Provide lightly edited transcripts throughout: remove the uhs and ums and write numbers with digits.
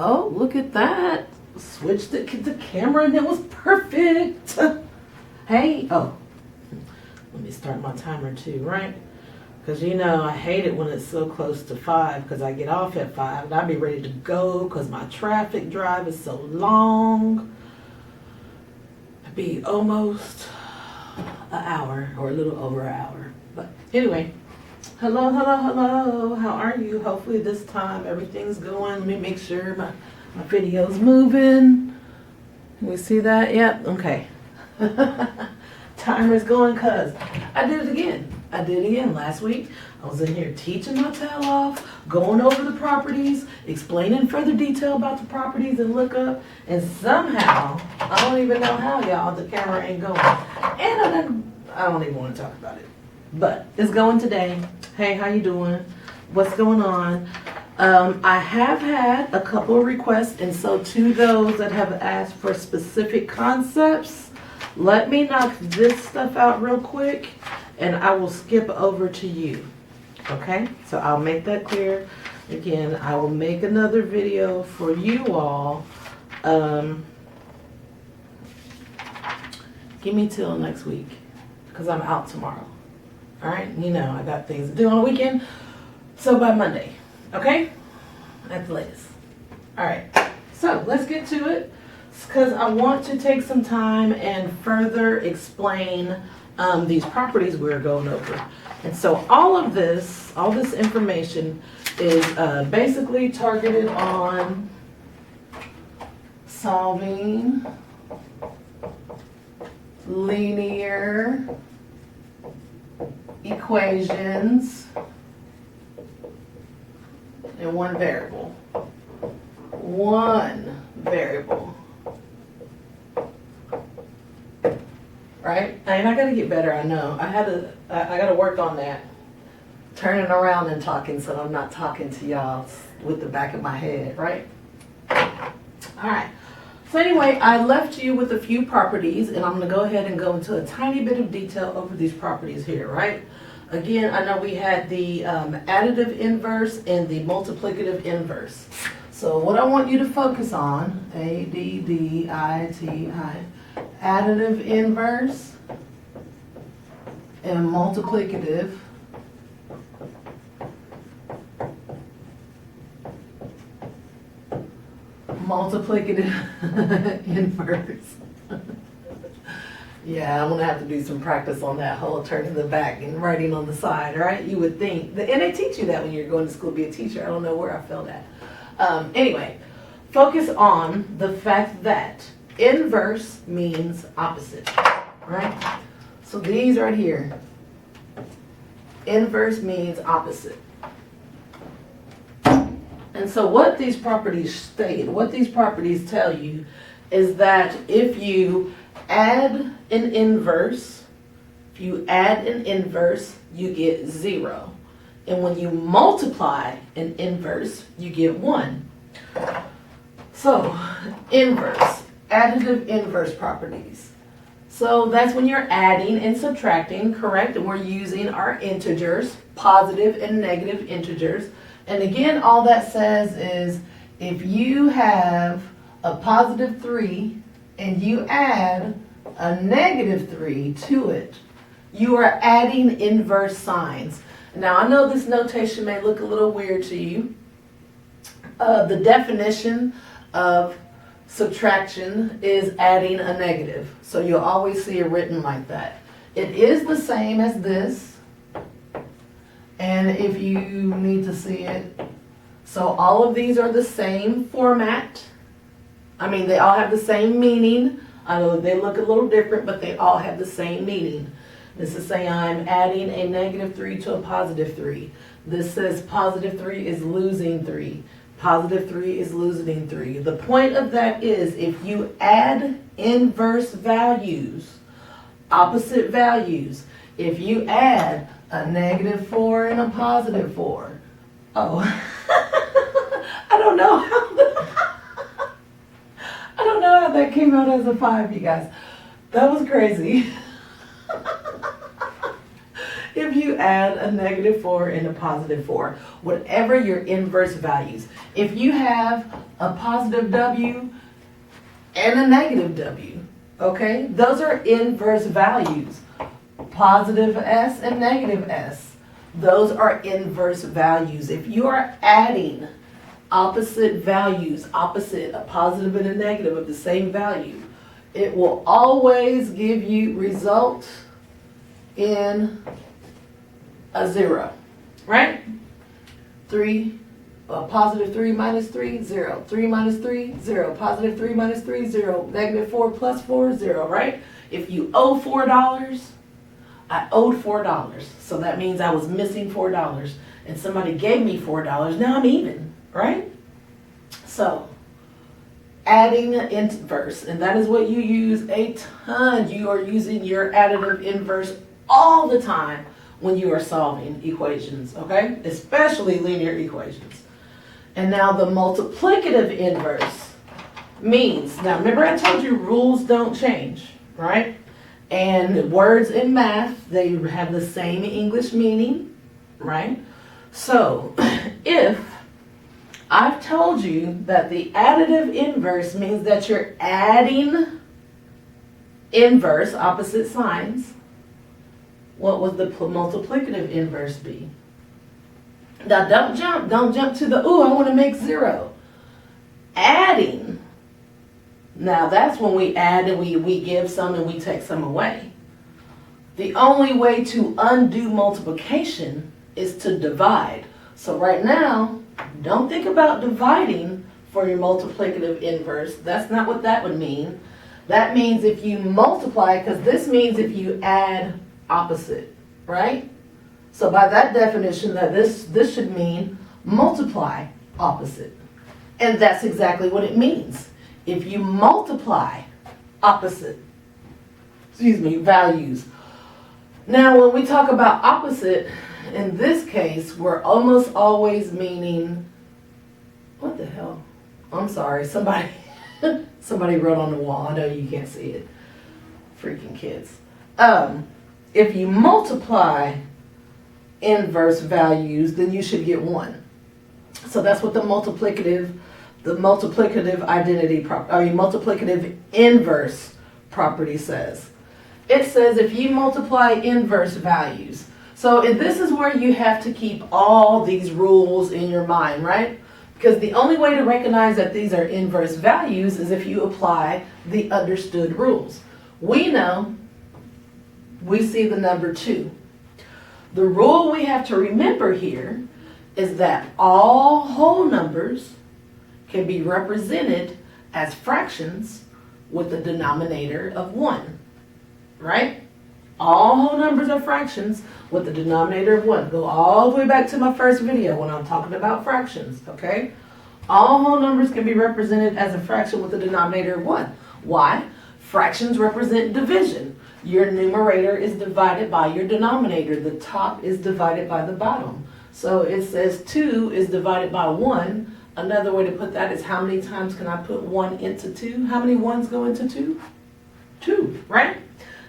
Oh, look at that. Switched the camera and it was perfect. Hey, oh, let me start my timer too, right? Because you know, I hate it when it's so close to 5 because I get off at 5 and I'll be ready to go because my traffic drive is so long. It'll be almost an hour or a little over an hour. But anyway, hello. How are you? Hopefully this time everything's going. Let me make sure my video's moving. Can we see that? Yep, okay. Timer's going because I did it again. Last week. I was in here teaching my tail off, going over the properties, explaining further detail about the properties and lookup, and somehow, I don't even know how, y'all, the camera ain't going. And I don't even want to talk about it. But it's going today. Hey, how you doing? What's going on? I have had a couple of requests, and so to those that have asked for specific concepts, let me knock this stuff out real quick, and I will skip over to you. Okay? So I'll make that clear. Again, I will make another video for you all. Give me till next week, because I'm out tomorrow. All right? You know, I got things to do on the weekend. So by Monday. Okay? At the latest. All right. So let's get to it, because I want to take some time and further explain these properties we're going over. And so all this information is basically targeted on solving linear equations in one variable. Right? And I gotta get better, I know. I gotta work on that. Turning around and talking so I'm not talking to y'all with the back of my head, right? Alright. So anyway, I left you with a few properties, and I'm gonna go ahead and go into a tiny bit of detail over these properties here, right? Again, I know we had the additive inverse and the multiplicative inverse. So what I want you to focus on, ADDITI, additive inverse and multiplicative inverse. Yeah, I'm gonna have to do some practice on that whole turning the back and writing on the side, right? You would think, and they teach you that when you're going to school to be a teacher. I don't know where I felt that. Anyway, focus on the fact that inverse means opposite, right? So these right here, inverse means opposite. And so what these properties state, what these properties tell you is that if you add an inverse, you get 0. And when you multiply an inverse, you get 1. So, inverse. Additive inverse properties. So that's when you're adding and subtracting, correct? And we're using our integers, positive and negative integers. And again, all that says is if you have a positive 3 and you add a negative 3 to it, you are adding inverse signs. Now I know this notation may look a little weird to you. The definition of subtraction is adding a negative. So you'll always see it written like that. It is the same as this. And if you need to see it, so all of these are the same format. I mean, they all have the same meaning. I know they look a little different, but they all have the same meaning. This is saying I'm adding a negative 3 to a positive 3. This says positive 3 is losing 3. Positive 3 is losing 3. The point of that is if you add inverse values, opposite values, if you add a negative 4 and a positive 4, I don't know how that came out as a 5, you guys. That was crazy. If you add a -4 and a +4, whatever your inverse values. If you have a positive W and a negative W, okay, those are inverse values. Positive S and negative S, those are inverse values. If you are adding opposite values, opposite, a positive and a negative of the same value, it will always give you result in a 0, right? 3, positive 3 minus 3, 0. 3 minus 3, 0. Positive 3 minus 3, 0. -4 plus 4, 0, right? If you owe $4, I owed $4. So that means I was missing $4. And somebody gave me $4, now I'm even, right? So, adding inverse, and that is what you use a ton. You are using your additive inverse all the time when you are solving equations, okay? Especially linear equations. And now the multiplicative inverse means, now remember I told you rules don't change, right? And words in math, they have the same English meaning, right? So, if I've told you that the additive inverse means that you're adding inverse, opposite signs, what would the multiplicative inverse be? Now don't jump to the, ooh, I want to make 0. Adding, now that's when we add and we give some and we take some away. The only way to undo multiplication is to divide. So right now, don't think about dividing for your multiplicative inverse. That's not what that would mean. That means if you multiply, because this means if you add opposite, right? So by that definition, that this should mean multiply opposite. And that's exactly what it means. If you multiply opposite, values. Now when we talk about opposite, in this case, we're almost always meaning, what the hell? I'm sorry, somebody wrote on the wall. I know you can't see it. Freaking kids. If you multiply inverse values, then you should get 1. So that's what the multiplicative multiplicative inverse property says. It says if you multiply inverse values. So this is where you have to keep all these rules in your mind, right? Because the only way to recognize that these are inverse values is if you apply the understood rules. We know, we see the number 2. The rule we have to remember here is that all whole numbers can be represented as fractions with a denominator of 1, right? All whole numbers are fractions with a denominator of 1. Go all the way back to my first video when I'm talking about fractions, okay? All whole numbers can be represented as a fraction with a denominator of 1. Why? Fractions represent division. Your numerator is divided by your denominator. The top is divided by the bottom. So it says 2 is divided by 1. Another way to put that is how many times can I put 1 into 2? How many 1s go into 2? 2, right?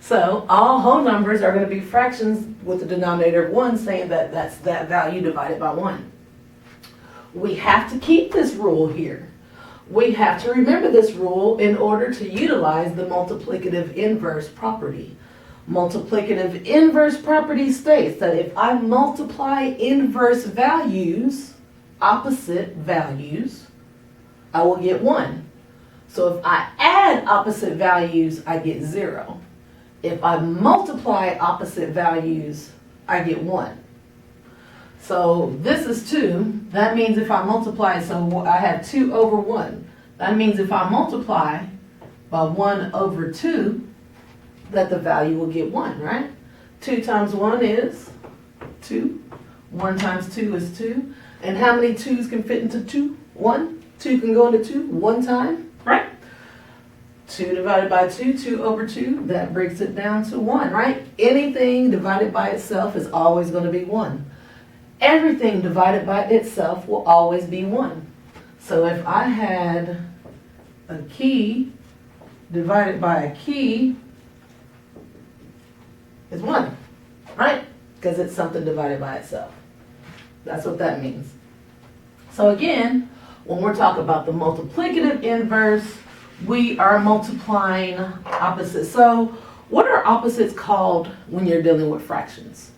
So all whole numbers are going to be fractions with a denominator of 1, saying that that's that value divided by 1. We have to keep this rule here. We have to remember this rule in order to utilize the multiplicative inverse property. Multiplicative inverse property states that if I multiply inverse values, opposite values, I will get 1. So if I add opposite values, I get 0. If I multiply opposite values, I get 1. So this is 2. That means if I multiply, so I have 2 over 1. That means if I multiply by 1 over 2, that the value will get 1, right? 2 times 1 is 2. 1 times 2 is 2. And how many 2's can fit into 2? 1. 2 can go into 2 one time, right? 2 divided by 2, 2 over 2, that breaks it down to 1, right? Anything divided by itself is always going to be 1. Everything divided by itself will always be 1. So if I had a key divided by a key is 1, right? because it's something divided by itself. That's what that means. So again, when we're talking about the multiplicative inverse, we are multiplying opposites. So what are opposites called when you're dealing with fractions?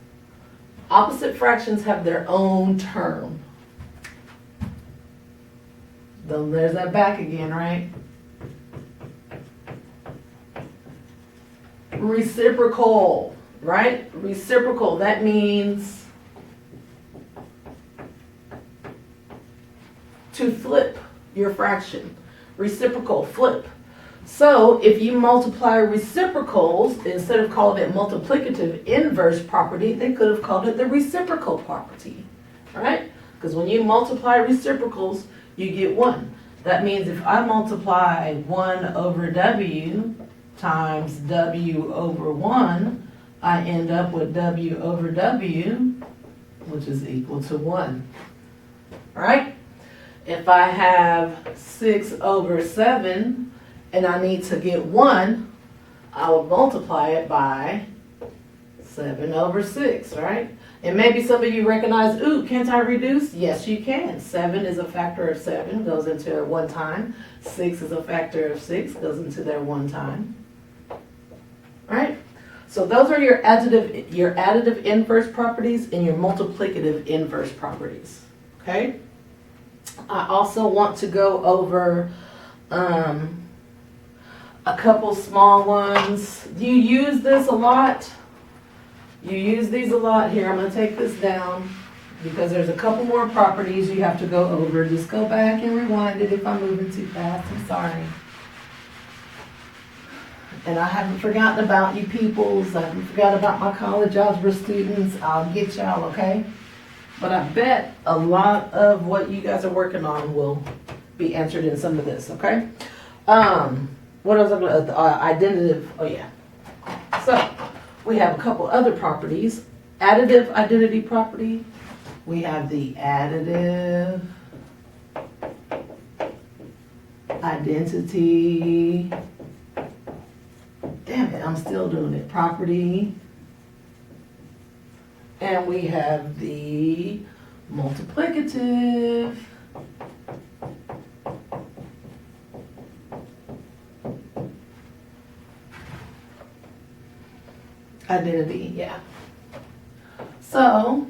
Opposite fractions have their own term. Then there's that back again, right? Reciprocal, right? Reciprocal, that means to flip your fraction. Reciprocal, flip. So if you multiply reciprocals, instead of calling it multiplicative inverse property, they could have called it the reciprocal property, right? Because when you multiply reciprocals, you get 1. That means if I multiply 1 over W times W over 1, I end up with W over W, which is equal to 1, right? If I have 6 over 7, and I need to get 1, I will multiply it by 7 over 6, right? And maybe some of you recognize, ooh, can't I reduce? Yes, you can. 7 is a factor of 7, goes into there 1 time. 6 is a factor of 6, goes into there 1 time. Right? So those are your additive inverse properties and your multiplicative inverse properties. Okay? I also want to go over a couple small ones. Do you use this a lot? You use these a lot. Here, I'm going to take this down because there's a couple more properties you have to go over. Just go back and rewind it if I'm moving too fast. I'm sorry. And I haven't forgotten about you peoples. I haven't forgotten about my college algebra students. I'll get y'all, okay? But I bet a lot of what you guys are working on will be answered in some of this, okay? What else? Identity. Oh, yeah. So, we have a couple other properties. Additive identity property. We have the additive identity. Damn it, I'm still doing it. Property. And we have the multiplicative identity, yeah. So,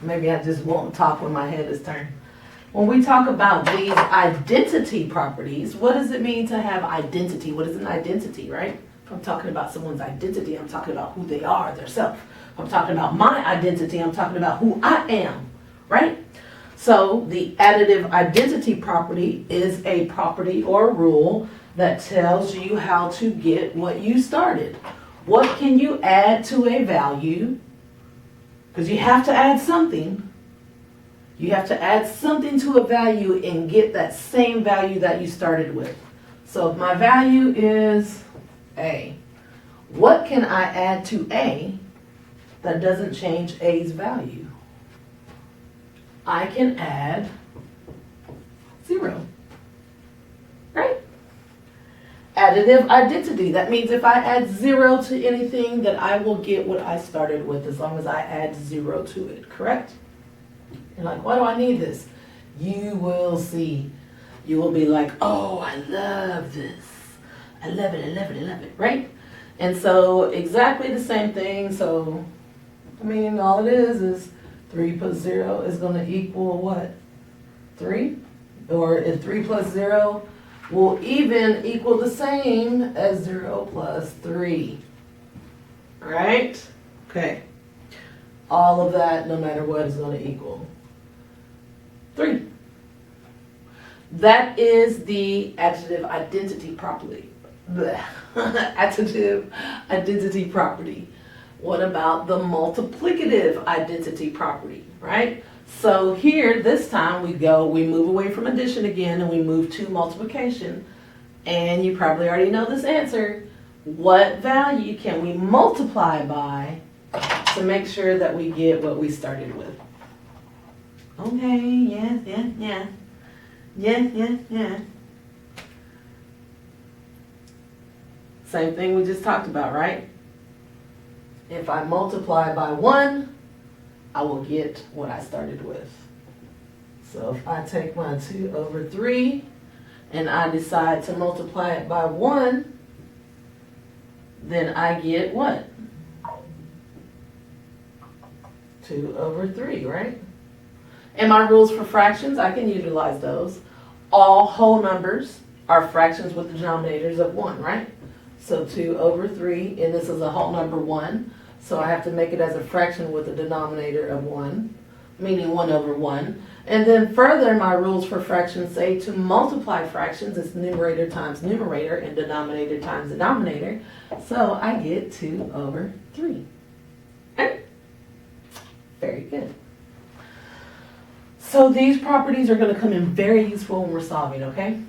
maybe I just won't talk when my head is turned. When we talk about these identity properties, what does it mean to have identity? What is an identity, right? If I'm talking about someone's identity, I'm talking about who they are, their self. If I'm talking about my identity, I'm talking about who I am, right? So the additive identity property is a property or a rule that tells you how to get what you started. What can you add to a value? Because you have to add something. You have to add something to a value and get that same value that you started with. So if my value is A, what can I add to A that doesn't change A's value? I can add 0, right? Additive identity. That means if I add 0 to anything, that I will get what I started with as long as I add 0 to it, correct? You're like, why do I need this? You will see. You will be like, oh, I love this. I love it, I love it, I love it, right? And so exactly the same thing. So, I mean, all it is 3 plus 0 is going to equal what? 3? Or if 3 plus 0 will even equal the same as 0 plus 3. Right? Okay. All of that, no matter what, is going to equal 3. That is the additive identity property. Additive identity property. What about the multiplicative identity property, right? So here, this time we move away from addition again and we move to multiplication. And you probably already know this answer. What value can we multiply by to make sure that we get what we started with? Okay, yes. Same thing we just talked about, right? If I multiply by 1, I will get what I started with. So if I take my 2 over 3 and I decide to multiply it by 1, then I get what? 2 over 3, right? And my rules for fractions, I can utilize those. All whole numbers are fractions with the denominators of 1, right? So 2 over 3, and this is a whole number 1. So I have to make it as a fraction with a denominator of 1, meaning 1 over 1. And then further, my rules for fractions say to multiply fractions, it's numerator times numerator and denominator times denominator. So I get 2 over 3. Okay? Very good. So these properties are going to come in very useful when we're solving, okay?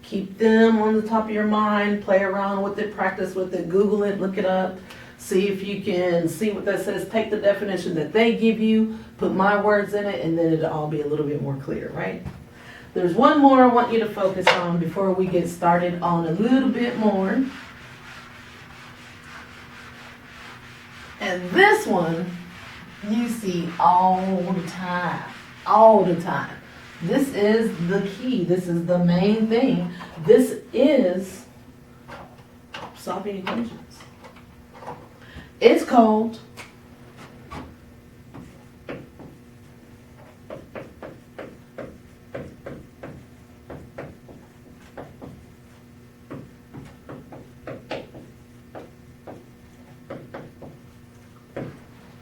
Keep them on the top of your mind, play around with it, practice with it, Google it, look it up, see if you can see what that says, take the definition that they give you, put my words in it, and then it'll all be a little bit more clear, right? There's one more I want you to focus on before we get started on a little bit more. And this one you see all the time. All the time. This is the key. This is the main thing. This is solving equations. It's called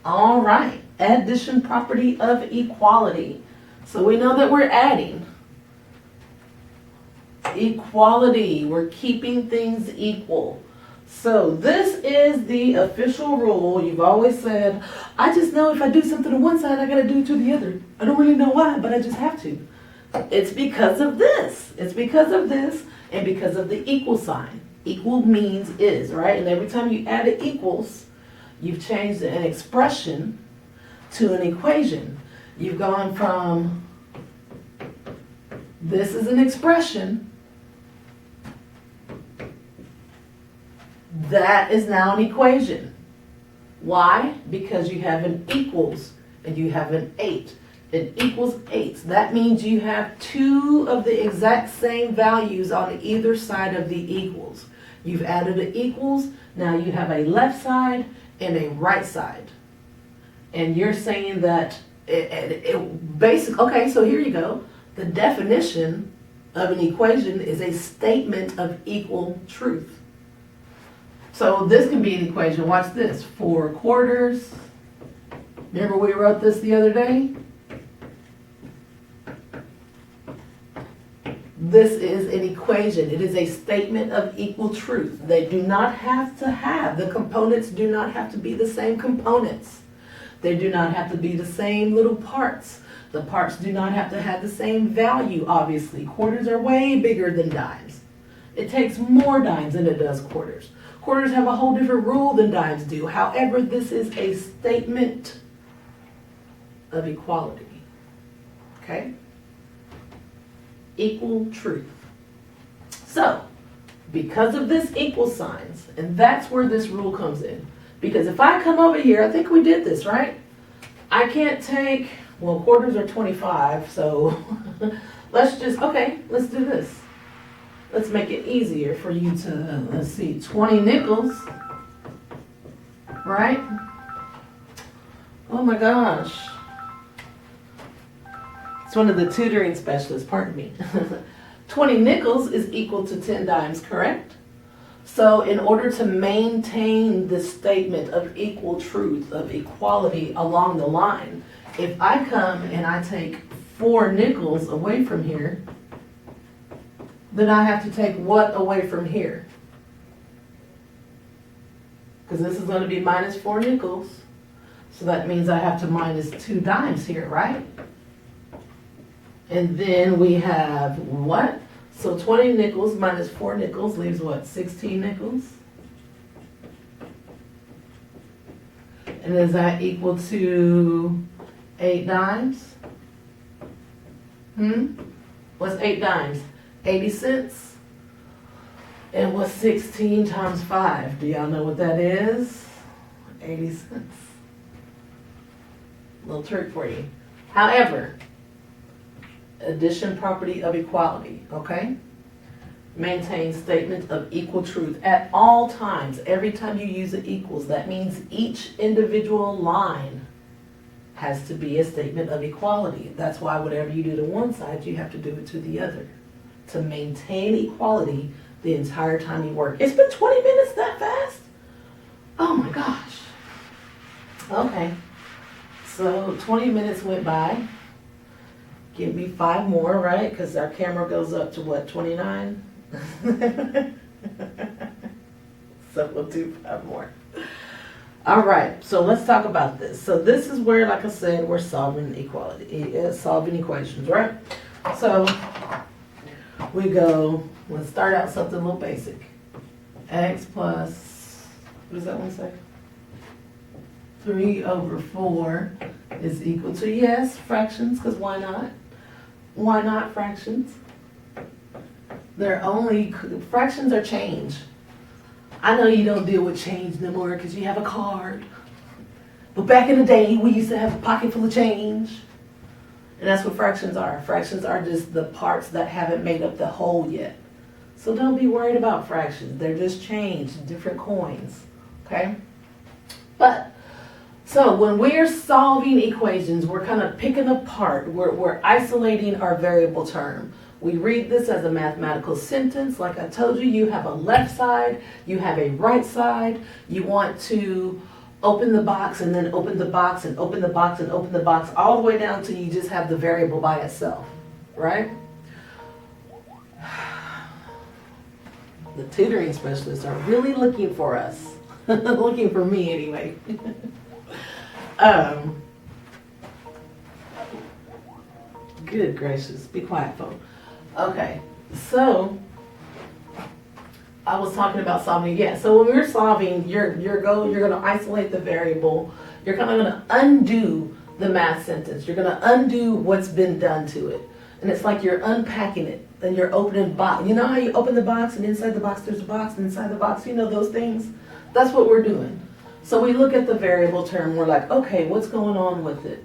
all right. Addition property of equality. So we know that we're adding. Equality. We're keeping things equal. So this is the official rule. You've always said, I just know if I do something to one side, I got to do it to the other. I don't really know why, but I just have to. It's because of this. It's because of this and because of the equal sign. Equal means is, right? And every time you add it equals, you've changed an expression to an equation. You've gone from this is an expression that is now an equation. Why? Because you have an equals and you have an 8. It equals 8. That means you have two of the exact same values on either side of the equals. You've added an equals, now you have a left side and a right side. And you're saying that okay, so here you go. The definition of an equation is a statement of equal truth. So this can be an equation. Watch this. 4 quarters. Remember we wrote this the other day? This is an equation. It is a statement of equal truth. They do not have to have, the components do not have to be the same components. They do not have to be the same little parts. The parts do not have to have the same value, obviously. Quarters are way bigger than dimes. It takes more dimes than it does quarters. Quarters have a whole different rule than dimes do. However, this is a statement of equality. Okay? Equal truth. So, because of this equal signs, and that's where this rule comes in. Because if I come over here, I think we did this, right? I can't take, well, quarters are 25, so let's do this. Let's make it easier for you to, let's see, 20 nickels, right? Oh my gosh. It's one of the tutoring specialists, pardon me. 20 nickels is equal to 10 dimes, correct? So in order to maintain this statement of equal truth, of equality along the line, if I come and I take 4 nickels away from here, then I have to take what away from here? Because this is going to be minus 4 nickels. So that means I have to minus 2 dimes here, right? And then we have what? So 20 nickels minus 4 nickels leaves what? 16 nickels? And is that equal to 8 dimes? What's 8 dimes? 80 cents? And what's 16 times 5? Do y'all know what that is? 80 cents. Little trick for you. However, addition property of equality, okay? Maintain statement of equal truth at all times. Every time you use the equals, that means each individual line has to be a statement of equality. That's why whatever you do to one side, you have to do it to the other. To maintain equality the entire time you work. It's been 20 minutes that fast? Oh my gosh. Okay. So 20 minutes went by. Give me 5 more, right? Because our camera goes up to what, 29? So we'll do 5 more. All right, so let's talk about this. So this is where, like I said, we're solving solving equations, right? So we go, let's start out something a little basic. X plus, what does that one say? 3 over 4 is equal to, yes, fractions, because why not? Why not fractions? Fractions are change. I know you don't deal with change no more because you have a card. But back in the day, we used to have a pocket full of change. And that's what fractions are. Fractions are just the parts that haven't made up the whole yet. So don't be worried about fractions. They're just change, different coins, okay? So when we're solving equations, we're kind of picking apart, we're isolating our variable term. We read this as a mathematical sentence. Like I told you, you have a left side, you have a right side. You want to open the box and then open the box and open the box and open the box all the way down till you just have the variable by itself, right? The tutoring specialists are really looking for us. Looking for me anyway. Good gracious, be quiet, phone. Okay, so I was talking about solving again. So when we're solving, you're going to isolate the variable. You're kind of going to undo the math sentence. You're going to undo what's been done to it. And it's like you're unpacking it. Then you're opening the box. You know how you open the box and inside the box there's a box and inside the box, you know those things? That's what we're doing. So we look at the variable term. We're like, okay, what's going on with it?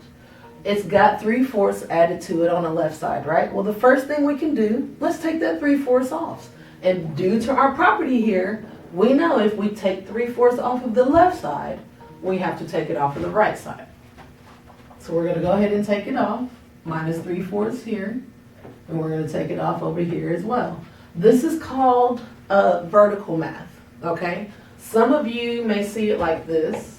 It's got 3/4 added to it on the left side, right? Well, the first thing we can do, let's take that 3/4 off. And due to our property here, we know if we take 3/4 off of the left side, we have to take it off of the right side. So we're going to go ahead and take it off, minus 3/4 here, and we're going to take it off over here as well. This is called vertical math, okay? Some of you may see it like this.